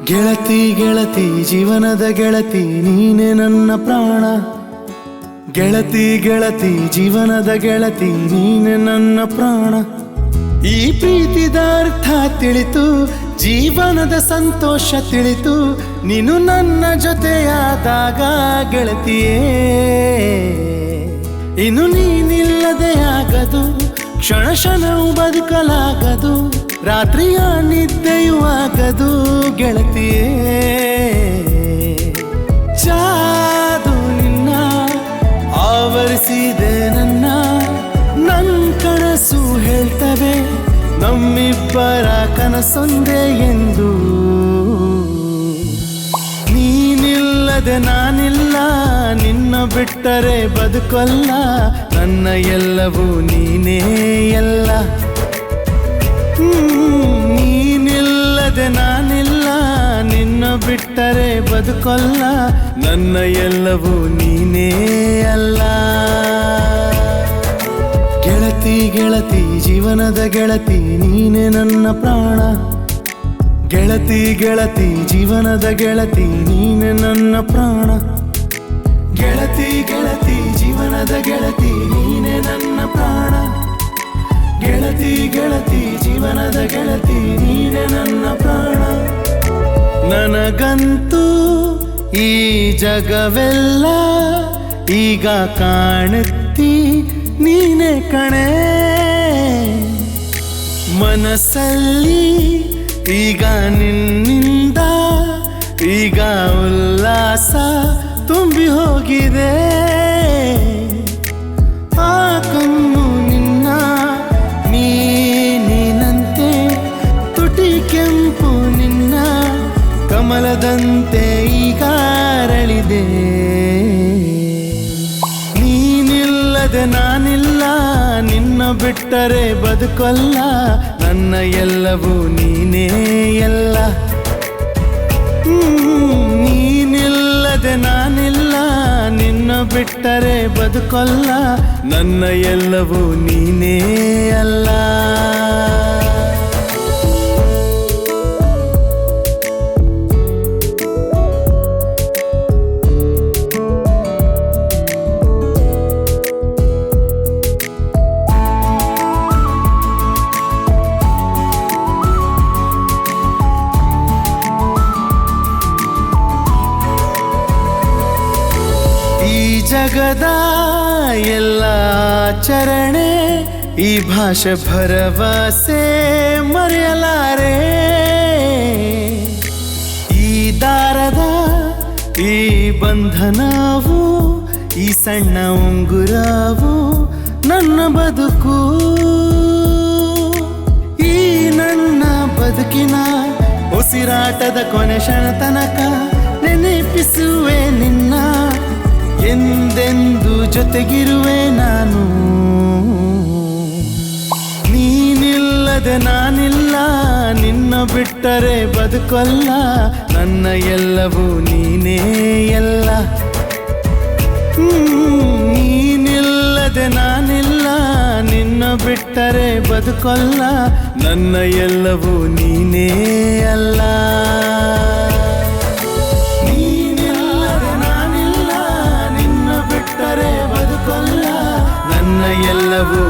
ಗೆಳತಿ ಗೆಳತಿ ಜೀವನದ ಗೆಳತಿ ನೀನೆ ನನ್ನ ಪ್ರಾಣ. ಗೆಳತಿ ಗೆಳತಿ ಜೀವನದ ಗೆಳತಿ ನೀನೆ ನನ್ನ ಪ್ರಾಣ. ಈ ಪ್ರೀತಿದ ಅರ್ಥ ತಿಳಿತು, ಜೀವನದ ಸಂತೋಷ ತಿಳಿತು, ನೀನು ನನ್ನ ಜೊತೆಯಾದಾಗ ಗೆಳತಿಯೇ. ಇನ್ನು ನೀನಿಲ್ಲದೆ ಆಗದು, ಕ್ಷಣ ಕ್ಷಣವು ಬದುಕಲಾಗದು, ರಾತ್ರಿಯ ನಿದ್ದೆಯೂ ಆಗದು ಗೆಳತಿಯೇ. ಜಾದು ನಿನ್ನ ಆವರಿಸಿದೆ ನನ್ನ ಕನಸು ಹೇಳ್ತವೆ ನಮ್ಮಿಬ್ಬರ ಕನಸೊಂದೇ ಎಂದು. ನೀನಿಲ್ಲದೆ ನಾನಿಲ್ಲ, ನಿನ್ನ ಬಿಟ್ಟರೆ ಬದುಕಲ್ಲ, ನನ್ನ ಎಲ್ಲವೂ ನೀನೇ ಎಲ್ಲ. ನೀನಿಲ್ಲದೆ ನಾನಿಲ್ಲ, ನಿನ್ನ ಬಿಟ್ಟರೆ ಬದುಕಲ್ಲ, ನನ್ನ ಎಲ್ಲವೂ ನೀನೇ ಅಲ್ಲ. ಗೆಳತಿ ಗೆಳತಿ ಜೀವನದ ಗೆಳತಿ ನೀನೆ ನನ್ನ ಪ್ರಾಣ. ಗೆಳತಿ ಗೆಳತಿ ಜೀವನದ ಗೆಳತಿ ನೀನೆ ನನ್ನ ಪ್ರಾಣ. ಗೆಳತಿ ಗೆಳತಿ ಜೀವನದ ಗೆಳತಿ ನೀನೆ ನನ್ನ ಪ್ರಾಣ. ಗೆಳತಿ ಗೆಳತಿ ಜೀವನದ ಗೆಳತಿ ನೀನೆ ನನ್ನ ಪ್ರಾಣ. ನನಗಂತೂ ಈ ಜಗವೆಲ್ಲ ಈಗ ಕಾಣುತ್ತಿ ನೀನೆ ಕಣೆ. ಮನಸ್ಸಲ್ಲಿ ಈಗ ನಿನ್ನಿಂದ ಈಗ ಉಲ್ಲಾಸ ತುಂಬಿ ಹೋಗಿದೆ. ಆ ಕಣ್ಣು ನಿನ್ನ ನೀನಂತೆ, ತುಟಿ ಕೆಂಪು ನಿನ್ನ ಕಮಲದಂತೆ ಈಗ ಅರಳಿದೆ. ನೀನಿಲ್ಲದೆ ನಾನಿಲ್ಲ, ನಿನ್ನ ಬಿಟ್ಟರೆ ಬದುಕಲ್ಲ, ನನ್ನ ಎಲ್ಲವೂ ನೀನೇ ಎಲ್ಲ. ನೀನಿಲ್ಲದೆ ನಾನಿಲ್ಲ, ನಿನ್ನ ಬಿಟ್ಟರೆ ಬದುಕಲ್ಲ, ನನ್ನ ಎಲ್ಲವೂ ನೀನೇ ಅಲ್ಲ. ಜಗದ ಎಲ್ಲ ಆಚರಣೆ ಈ ಭಾಷೆ ಭರವಸೆ ಮರೆಯಲಾರೆ. ಈ ದಾರದ ಈ ಬಂಧನವು, ಈ ಸಣ್ಣ ಉಂಗುರವು ನನ್ನ ಬದುಕು. ಈ ನನ್ನ ಬದುಕಿನ ಉಸಿರಾಟದ ಕೊನೆ ಕ್ಷಣ ತನಕ ನೆನಪಿಸುವೆ ನಿನ್ನ, ಎಂದೆಂದು ಜೊತೆಗಿರುವೆ ನಾನು. ನೀನಿಲ್ಲದೆ ನಾನಿಲ್ಲ, ನಿನ್ನ ಬಿಟ್ಟರೆ ಬದುಕಲ್ಲ, ನನ್ನ ಎಲ್ಲವೂ ನೀನೇ ಎಲ್ಲ. ನೀನಿಲ್ಲದೆ ನಾನಿಲ್ಲ, ನಿನ್ನ ಬಿಟ್ಟರೆ ಬದುಕಲ್ಲ, ನನ್ನ ಎಲ್ಲವೂ ನೀನೇ ಅಲ್ಲ. ಬದುಕಲ್ಲ, ನನ್ನ ಎಲ್ಲವೂ